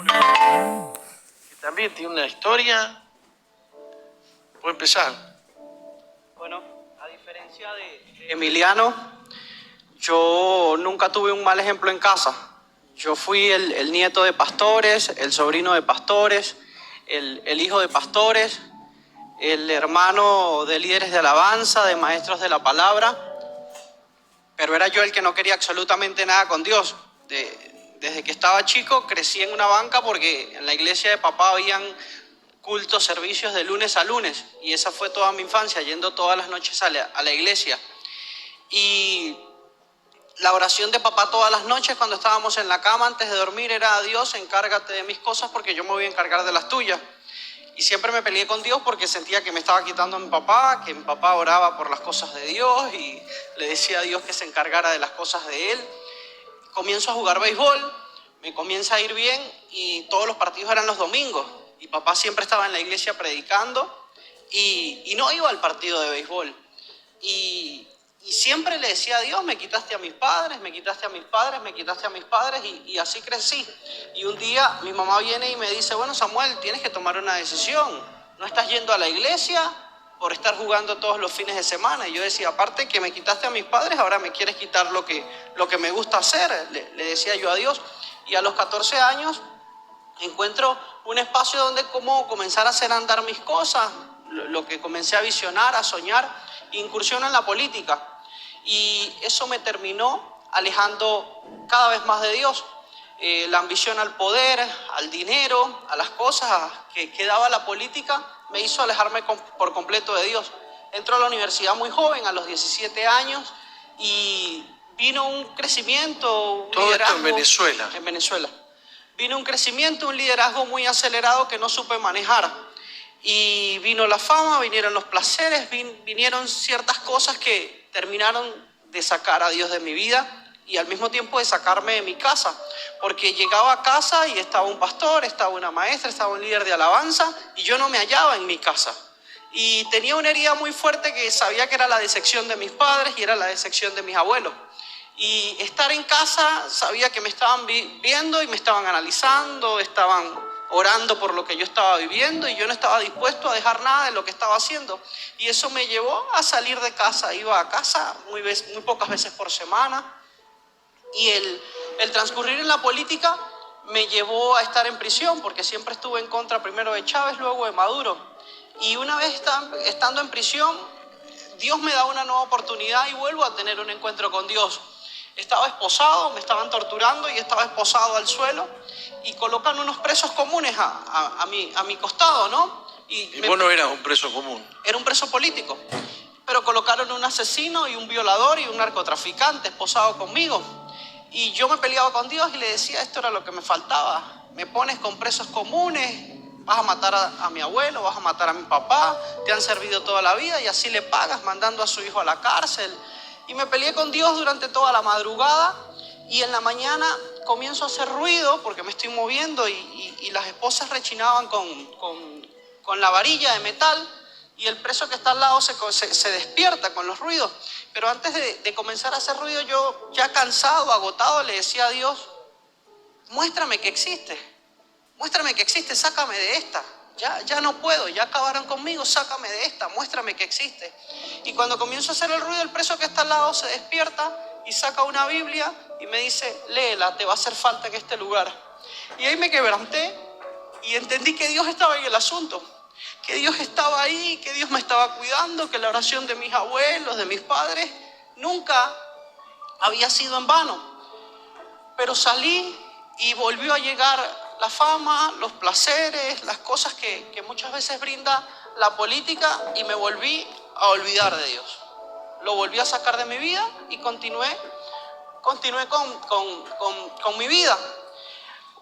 que también tiene una historia. Puede empezar. Bueno, a diferencia de Emiliano, yo nunca tuve un mal ejemplo en casa. Yo fui el nieto de pastores, el sobrino de pastores, el hijo de pastores, el hermano de líderes de alabanza, de maestros de la palabra, pero era yo el que no quería absolutamente nada con Dios. Desde que estaba chico crecí en una banca porque en la iglesia de papá habían cultos, servicios de lunes a lunes, y esa fue toda mi infancia, yendo todas las noches a la iglesia. Y la oración de papá todas las noches cuando estábamos en la cama antes de dormir era: Dios, encárgate de mis cosas porque yo me voy a encargar de las tuyas. Y siempre me peleé con Dios porque sentía que me estaba quitando a mi papá, que mi papá oraba por las cosas de Dios y le decía a Dios que se encargara de las cosas de él. Comienzo a jugar béisbol, me comienza a ir bien y todos los partidos eran los domingos. Y papá siempre estaba en la iglesia predicando y no iba al partido de béisbol. Y siempre le decía a Dios: me quitaste a mis padres, me quitaste a mis padres, me quitaste a mis padres, y así crecí. Y un día mi mamá viene y me dice: bueno, Samuel, tienes que tomar una decisión. No estás yendo a la iglesia por estar jugando todos los fines de semana. Y yo decía: aparte que me quitaste a mis padres, ahora me quieres quitar lo que me gusta hacer, le decía yo a Dios. Y a los 14 años encuentro un espacio donde como comenzar a hacer andar mis cosas, lo que comencé a visionar, a soñar, incursiono en la política. Y eso me terminó alejando cada vez más de Dios. La ambición al poder, al dinero, a las cosas que daba la política, me hizo alejarme por completo de Dios. Entro a la universidad muy joven, a los 17 años, y vino un crecimiento, un Todo liderazgo. esto en Venezuela. En Venezuela. Vino un crecimiento, un liderazgo muy acelerado que no supe manejar. Y vino la fama, vinieron los placeres, vinieron ciertas cosas que terminaron de sacar a Dios de mi vida y al mismo tiempo de sacarme de mi casa. Porque llegaba a casa y estaba un pastor, estaba una maestra, estaba un líder de alabanza y yo no me hallaba en mi casa. Y tenía una herida muy fuerte que sabía que era la decepción de mis padres y era la decepción de mis abuelos. Y estar en casa, sabía que me estaban viendo y me estaban analizando, estaban orando por lo que yo estaba viviendo y yo no estaba dispuesto a dejar nada de lo que estaba haciendo. Y eso me llevó a salir de casa. Iba a casa muy pocas veces por semana. Y el transcurrir en la política me llevó a estar en prisión porque siempre estuve en contra primero de Chávez, luego de Maduro. Y una vez estando en prisión, Dios me da una nueva oportunidad y vuelvo a tener un encuentro con Dios. Estaba esposado, me estaban torturando y estaba esposado al suelo y colocan unos presos comunes a mi costado, ¿no? Y vos no eras un preso común. Era un preso político, pero colocaron un asesino y un violador y un narcotraficante esposado conmigo. Y yo me peleaba con Dios y le decía: esto era lo que me faltaba. Me pones con presos comunes, vas a matar a mi abuelo, vas a matar a mi papá, te han servido toda la vida y así le pagas mandando a su hijo a la cárcel. Y me peleé con Dios durante toda la madrugada y en la mañana comienzo a hacer ruido porque me estoy moviendo y las esposas rechinaban con la varilla de metal y el preso que está al lado se despierta con los ruidos. Pero antes de comenzar a hacer ruido, yo ya cansado, agotado, le decía a Dios: muéstrame que existe, sácame de esta. Ya no puedo, ya acabaron conmigo, sácame de esta, muéstrame que existe. Y cuando comienzo a hacer el ruido, el preso que está al lado se despierta y saca una Biblia y me dice: léela, te va a hacer falta en este lugar. Y ahí me quebranté y entendí que Dios estaba en el asunto, que Dios estaba ahí, que Dios me estaba cuidando, que la oración de mis abuelos, de mis padres, nunca había sido en vano. Pero salí y volvió a llegar la fama, los placeres, las cosas que muchas veces brinda la política y me volví a olvidar de Dios. Lo volví a sacar de mi vida y continué con mi vida.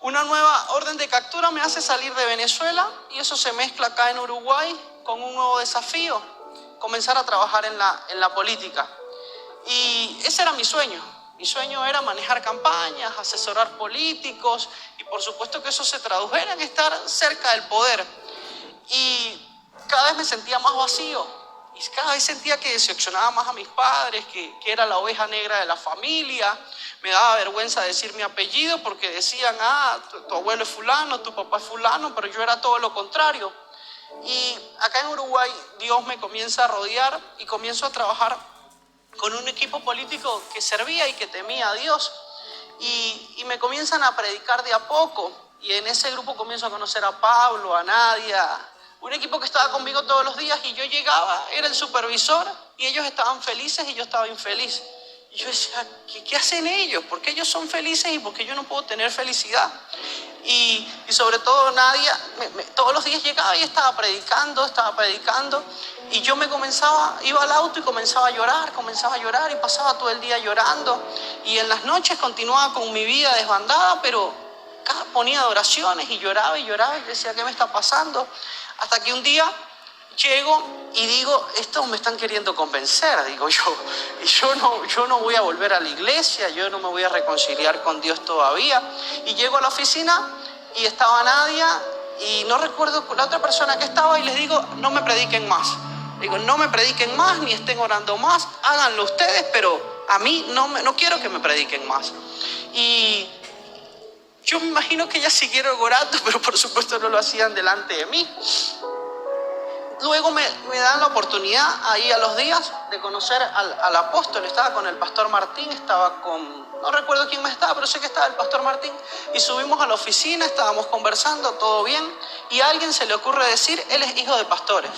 Una nueva orden de captura me hace salir de Venezuela y eso se mezcla acá en Uruguay con un nuevo desafío: comenzar a trabajar en la política. Y ese era mi sueño. Mi sueño era manejar campañas, asesorar políticos y por supuesto que eso se tradujera en estar cerca del poder. Y cada vez me sentía más vacío Y cada vez sentía que decepcionaba más a mis padres, que era la oveja negra de la familia. Me daba vergüenza decir mi apellido porque decían, tu abuelo es fulano, tu papá es fulano, pero yo era todo lo contrario. Y acá en Uruguay Dios me comienza a rodear y comienzo a trabajar con un equipo político que servía y que temía a Dios. Y me comienzan a predicar de a poco. Y en ese grupo comienzo a conocer a Pablo, a Nadia, un equipo que estaba conmigo todos los días, y yo llegaba, era el supervisor, y ellos estaban felices y yo estaba infeliz. Y yo decía, ¿qué hacen ellos? ¿Por qué ellos son felices y por qué yo no puedo tener felicidad? Y sobre todo Nadia, todos los días llegaba y estaba predicando, y yo iba al auto y comenzaba a llorar y pasaba todo el día llorando, y en las noches continuaba con mi vida desbandada, pero ponía oraciones y lloraba y decía, ¿qué me está pasando? Hasta que un día llego y digo, estos me están queriendo convencer, digo yo, y yo no voy a volver a la iglesia, yo no me voy a reconciliar con Dios todavía. Y llego a la oficina y estaba Nadia y no recuerdo la otra persona que estaba, y les digo, no me prediquen más. Digo, no me prediquen más, ni estén orando más, háganlo ustedes, pero a mí no quiero que me prediquen más. Y yo me imagino que ellas siguieron orando, pero por supuesto no lo hacían delante de mí. Luego me dan la oportunidad ahí a los días de conocer al apóstol. Estaba con el pastor Martín, no recuerdo quién más estaba, pero sé que estaba el pastor Martín. Y subimos a la oficina, estábamos conversando, todo bien. Y a alguien se le ocurre decir, él es hijo de pastores.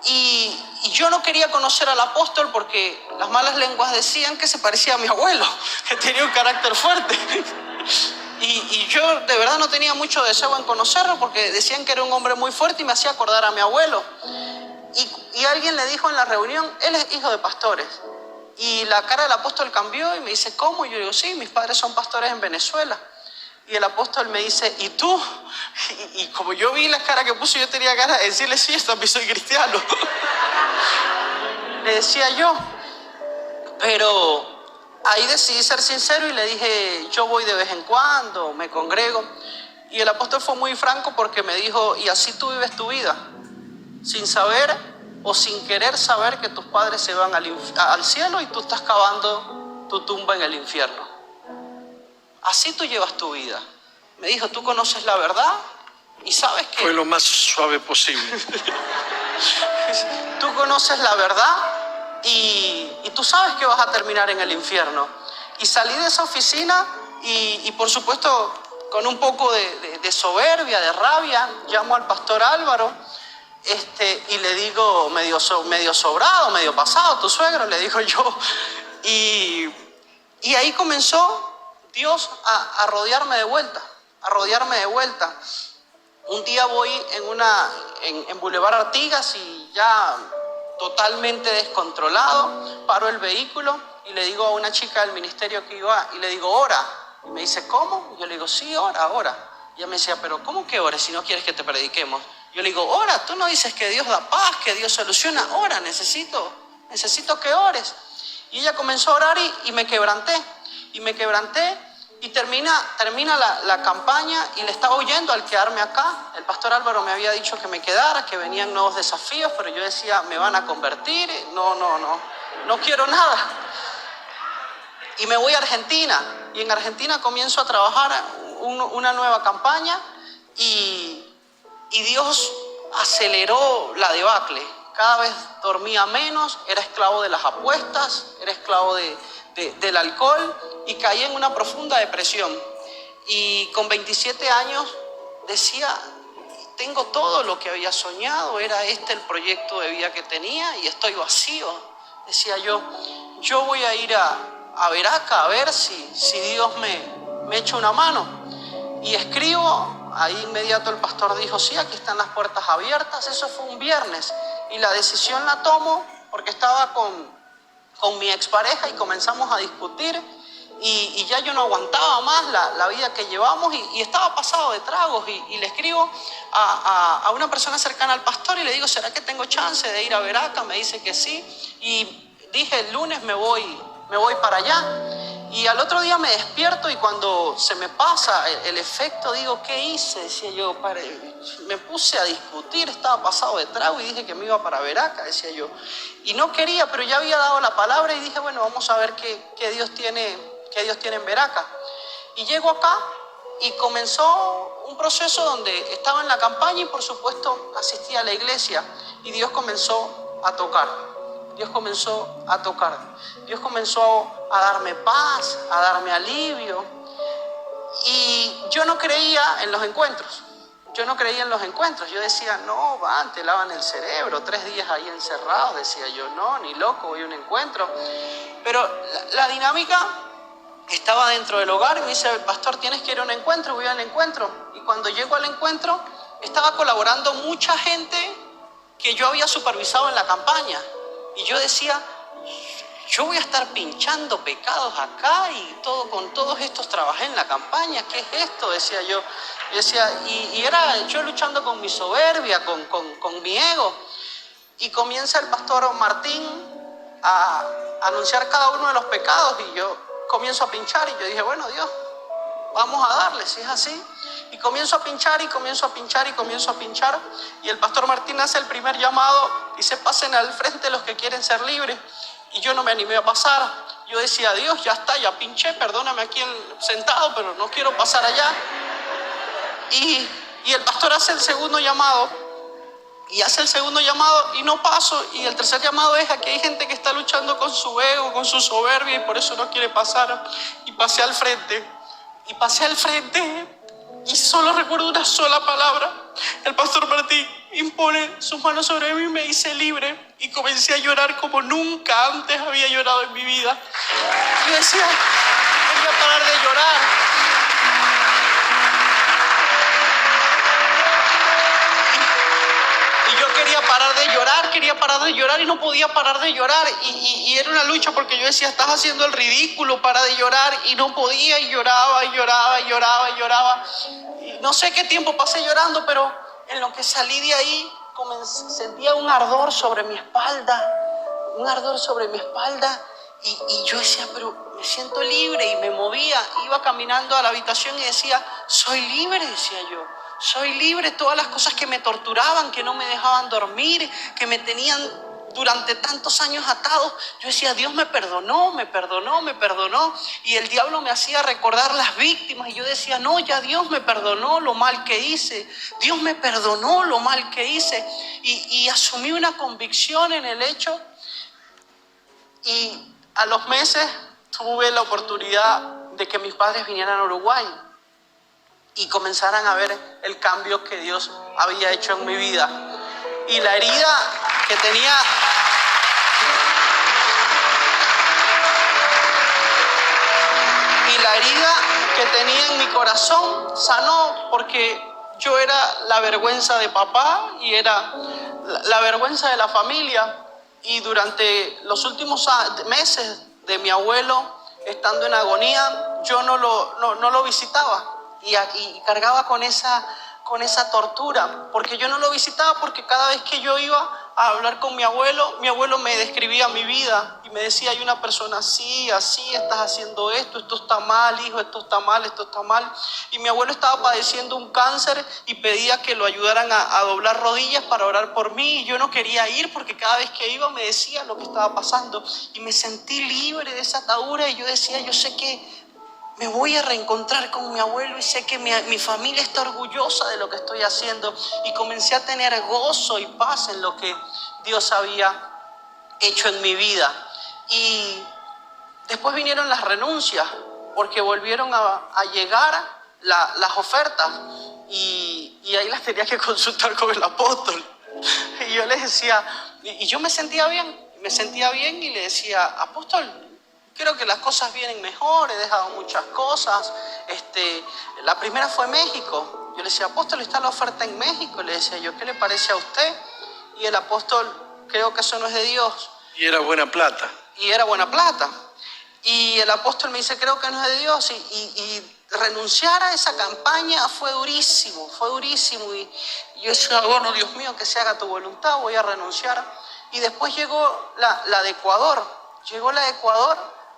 Y yo no quería conocer al apóstol porque las malas lenguas decían que se parecía a mi abuelo, que tenía un carácter fuerte. Y yo de verdad no tenía mucho deseo en conocerlo porque decían que era un hombre muy fuerte y me hacía acordar a mi abuelo. Y alguien le dijo en la reunión, él es hijo de pastores. Y la cara del apóstol cambió y me dice, ¿cómo? Y yo digo, sí, mis padres son pastores en Venezuela. Y el apóstol me dice, ¿y tú? Y como yo vi la cara que puso, yo tenía ganas de decirle, sí, yo también soy cristiano. Le decía yo, pero ahí decidí ser sincero y le dije, yo voy de vez en cuando, me congrego. Y el apóstol fue muy franco porque me dijo, y así tú vives tu vida, sin saber o sin querer saber que tus padres se van al cielo y tú estás cavando tu tumba en el infierno. Así tú llevas tu vida. Me dijo, tú conoces la verdad y sabes que... Fue lo más suave posible. Tú conoces la verdad y tú sabes que vas a terminar en el infierno. Y salí de esa oficina y por supuesto con un poco de soberbia, de rabia, llamo al pastor Álvaro y le digo, medio sobrado, medio pasado, tu suegro, le digo yo. Y ahí comenzó Dios a rodearme de vuelta, Un día voy en Boulevard Artigas y ya totalmente descontrolado, paro el vehículo y le digo a una chica del ministerio que iba, y le digo, ora. Y me dice, ¿cómo? Y yo le digo, sí, ora. Y ella me decía, pero ¿cómo que ores si no quieres que te prediquemos? Yo le digo, ora, tú no dices que Dios da paz, que Dios soluciona, ora, necesito que ores. Y ella comenzó a orar y me quebranté. Y termina la campaña y le estaba huyendo al quedarme acá. El pastor Álvaro me había dicho que me quedara, que venían nuevos desafíos, pero yo decía, me van a convertir, no quiero nada. Y me voy a Argentina, y en Argentina comienzo a trabajar una nueva campaña y Dios aceleró la debacle. Cada vez dormía menos, era esclavo de las apuestas, era esclavo del alcohol y caí en una profunda depresión. Y con 27 años decía, tengo todo lo que había soñado, era este el proyecto de vida que tenía y estoy vacío. Decía yo voy a ir a Veraca a ver si Dios me echa una mano. Y escribo, ahí inmediato el pastor dijo, sí, aquí están las puertas abiertas. Eso fue un viernes y la decisión la tomo porque estaba con mi expareja y comenzamos a discutir y ya yo no aguantaba más la vida que llevamos y estaba pasado de tragos y le escribo a una persona cercana al pastor y le digo, ¿será que tengo chance de ir a Veraca? Me dice que sí y dije, el lunes me voy para allá Y al otro día me despierto y cuando se me pasa el efecto, digo, ¿qué hice? Decía yo, me puse a discutir, estaba pasado de trago y dije que me iba para Veraca, decía yo. Y no quería, pero ya había dado la palabra y dije, bueno, vamos a ver qué Dios tiene en Veraca. Y llego acá y comenzó un proceso donde estaba en la campaña y por supuesto asistía a la iglesia y Dios comenzó a tocar. Dios comenzó a tocar. Dios comenzó a darme paz, a darme alivio. Y yo no creía en los encuentros. Yo no creía en los encuentros. Yo decía, no, van, te lavan el cerebro, 3 días ahí encerrados. Decía yo, no, ni loco, voy a un encuentro. Pero la dinámica estaba dentro del hogar y me dice, pastor, tienes que ir a un encuentro, voy al encuentro. Y cuando llego al encuentro, estaba colaborando mucha gente que yo había supervisado en la campaña. Y yo decía, yo voy a estar pinchando pecados acá y con todos estos trabajé en la campaña, ¿qué es esto? Decía yo. Y era yo luchando con mi soberbia, con mi ego. Y comienza el pastor Martín a anunciar cada uno de los pecados y yo comienzo a pinchar y yo dije, bueno, Dios, vamos a darle, si es así. Y comienzo a pinchar y comienzo a pinchar y comienzo a pinchar. Y el pastor Martín hace el primer llamado y se pasen al frente los que quieren ser libres. Y yo no me animé a pasar. Yo decía, Dios, ya está, ya pinché, perdóname aquí sentado, pero no quiero pasar allá. Y el pastor hace el segundo llamado. Y hace el segundo llamado y no paso. Y el tercer llamado es, aquí hay gente que está luchando con su ego, con su soberbia y por eso no quiere pasar. Y pasé al frente. Y pasé al frente y solo recuerdo una sola palabra. El pastor Martín impone sus manos sobre mí y me dice libre. Y comencé a llorar como nunca antes había llorado en mi vida. Yo decía, quería parar de llorar. Y yo quería parar de llorar y no podía parar de llorar. Y era una lucha porque yo decía, estás haciendo el ridículo, para de llorar. Y no podía y lloraba y lloraba y lloraba y lloraba. Y no sé qué tiempo pasé llorando, pero en lo que salí de ahí, sentía un ardor sobre mi espalda. Un ardor sobre mi espalda. Y yo decía, pero me siento libre. Y me movía, iba caminando a la habitación y decía, soy libre, decía yo. Soy libre. Todas las cosas que me torturaban, que no me dejaban dormir, que me tenían durante tantos años atados. Yo decía, Dios me perdonó, me perdonó, me perdonó. Y el diablo me hacía recordar las víctimas. Y yo decía, no, ya Dios me perdonó lo mal que hice. Dios me perdonó lo mal que hice. Y asumí una convicción en el hecho. Y a los meses tuve la oportunidad de que mis padres vinieran a Uruguay y comenzaran a ver el cambio que Dios había hecho en mi vida. Y la herida que tenía... Y la herida que tenía en mi corazón sanó porque yo era la vergüenza de papá y era la vergüenza de la familia. Y durante los últimos meses de mi abuelo, estando en agonía, yo no lo visitaba. Y cargaba con esa tortura, porque yo no lo visitaba, porque cada vez que yo iba a hablar con mi abuelo me describía mi vida y me decía, hay una persona así, estás haciendo esto está mal, hijo, esto está mal, esto está mal. Y mi abuelo estaba padeciendo un cáncer y pedía que lo ayudaran a doblar rodillas para orar por mí, y yo no quería ir porque cada vez que iba me decía lo que estaba pasando y me sentí libre de esa atadura. Y yo decía, yo sé que me voy a reencontrar con mi abuelo y sé que mi familia está orgullosa de lo que estoy haciendo. Y comencé a tener gozo y paz en lo que Dios había hecho en mi vida. Y después vinieron las renuncias, porque volvieron a llegar las ofertas. Y ahí las tenía que consultar con el apóstol. Y yo les decía, y yo me sentía bien y le decía, apóstol, creo que las cosas vienen mejor, he dejado muchas cosas. La primera fue México. Yo le decía, apóstol, está la oferta en México. Le decía yo, ¿qué le parece a usted? Y el apóstol, creo que eso no es de Dios. Y era buena plata. Y el apóstol me dice, creo que no es de Dios. Y renunciar a esa campaña fue durísimo. Y yo decía, bueno, Dios mío, que se haga tu voluntad, voy a renunciar. Y después llegó la de Ecuador.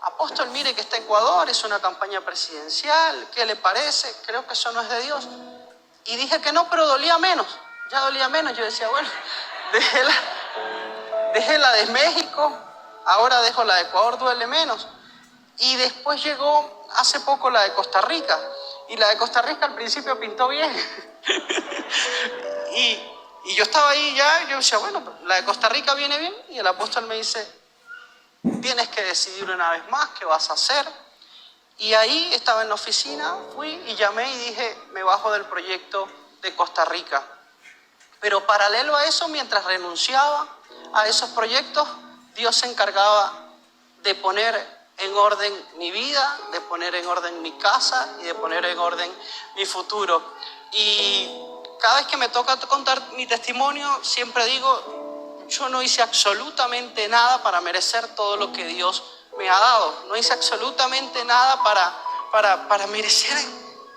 apóstol, mire que está Ecuador, es una campaña presidencial, ¿qué le parece? Creo que eso no es de Dios. Y dije que no, pero dolía menos, ya dolía menos. Yo decía, bueno, dejé la de México, ahora dejo la de Ecuador, duele menos. Y después llegó hace poco la de Costa Rica. Y la de Costa Rica al principio pintó bien. y yo estaba ahí ya, yo decía, bueno, la de Costa Rica viene bien. Y el apóstol me dice, tienes que decidir una vez más qué vas a hacer. Y ahí estaba en la oficina, fui y llamé y dije, me bajo del proyecto de Costa Rica. Pero paralelo a eso, mientras renunciaba a esos proyectos, Dios se encargaba de poner en orden mi vida, de poner en orden mi casa y de poner en orden mi futuro. Y cada vez que me toca contar mi testimonio, siempre digo, yo no hice absolutamente nada para merecer todo lo que Dios me ha dado. No hice absolutamente nada para merecer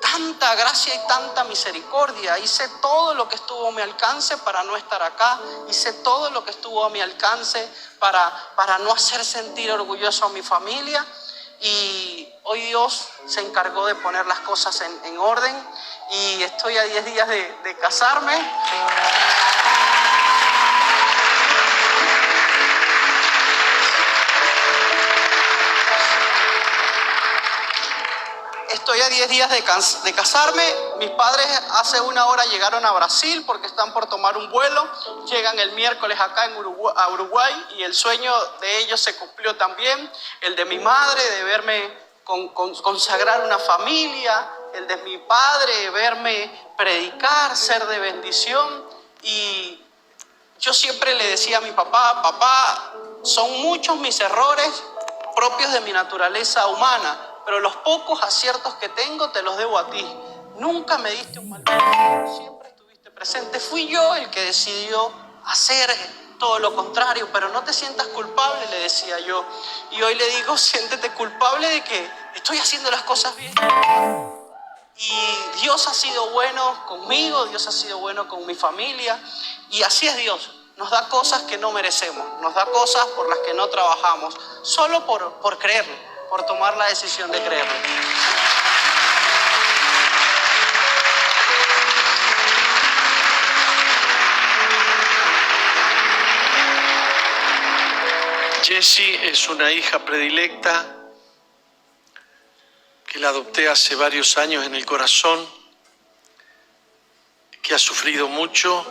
tanta gracia y tanta misericordia. Hice todo lo que estuvo a mi alcance para no estar acá. Hice todo lo que estuvo a mi alcance para no hacer sentir orgulloso a mi familia. Y hoy Dios se encargó de poner las cosas en orden. Y estoy a 10 días de casarme. Estoy a 10 días de casarme. Mis padres hace una hora llegaron a Brasil porque están por tomar un vuelo. Llegan el miércoles acá a Uruguay y el sueño de ellos se cumplió también. El de mi madre de verme consagrar una familia. El de mi padre verme predicar, ser de bendición. Y yo siempre le decía a mi papá, papá, son muchos mis errores propios de mi naturaleza humana, pero los pocos aciertos que tengo te los debo a ti. Nunca me diste un mal consejo, siempre estuviste presente. Fui yo el que decidió hacer todo lo contrario, pero no te sientas culpable, le decía yo. Y hoy le digo, siéntete culpable de que estoy haciendo las cosas bien. Y Dios ha sido bueno conmigo, Dios ha sido bueno con mi familia. Y así es Dios. Nos da cosas que no merecemos, nos da cosas por las que no trabajamos, solo por creerle, por tomar la decisión de creerle. Jessie es una hija predilecta que la adopté hace varios años en el corazón, que ha sufrido mucho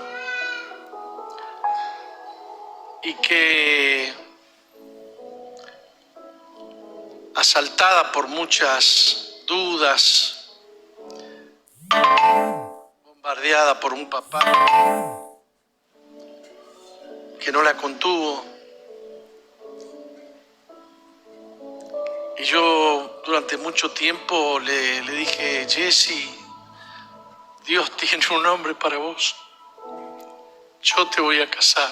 y que, asaltada por muchas dudas, bombardeada por un papá que no la contuvo. Y yo durante mucho tiempo le dije, Jessie, Dios tiene un hombre para vos. Yo te voy a casar.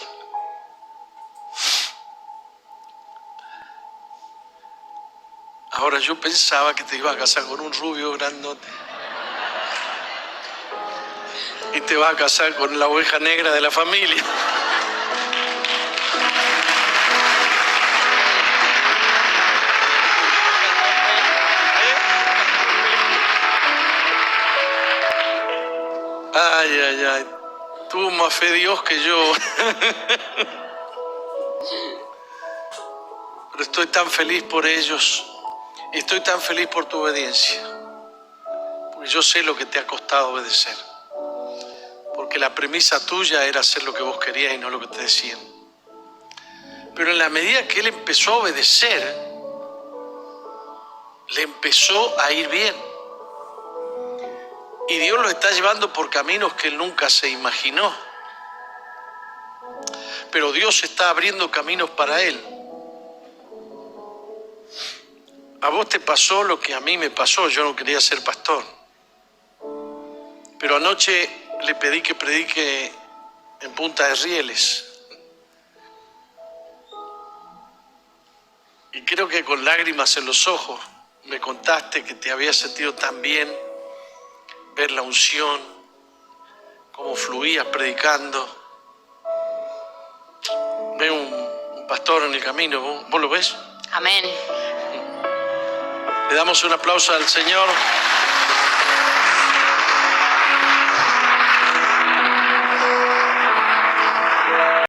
Ahora yo pensaba que te ibas a casar con un rubio grandote. Y te vas a casar con la oveja negra de la familia. Ay, ay, ay. Tuvo más fe Dios que yo. Pero estoy tan feliz por ellos. Y estoy tan feliz por tu obediencia. Porque yo sé lo que te ha costado obedecer. Porque la premisa tuya era hacer lo que vos querías y no lo que te decían. Pero en la medida que él empezó a obedecer, le empezó a ir bien. Y Dios lo está llevando por caminos que él nunca se imaginó. Pero Dios está abriendo caminos para él. A vos te pasó lo que a mí me pasó. Yo no quería ser pastor. Pero anoche le pedí que predique en Punta de Rieles. Y creo que con lágrimas en los ojos me contaste que te había sentido tan bien ver la unción, cómo fluías predicando. Veo un pastor en el camino, ¿vos lo ves? Amén. Le damos un aplauso al Señor.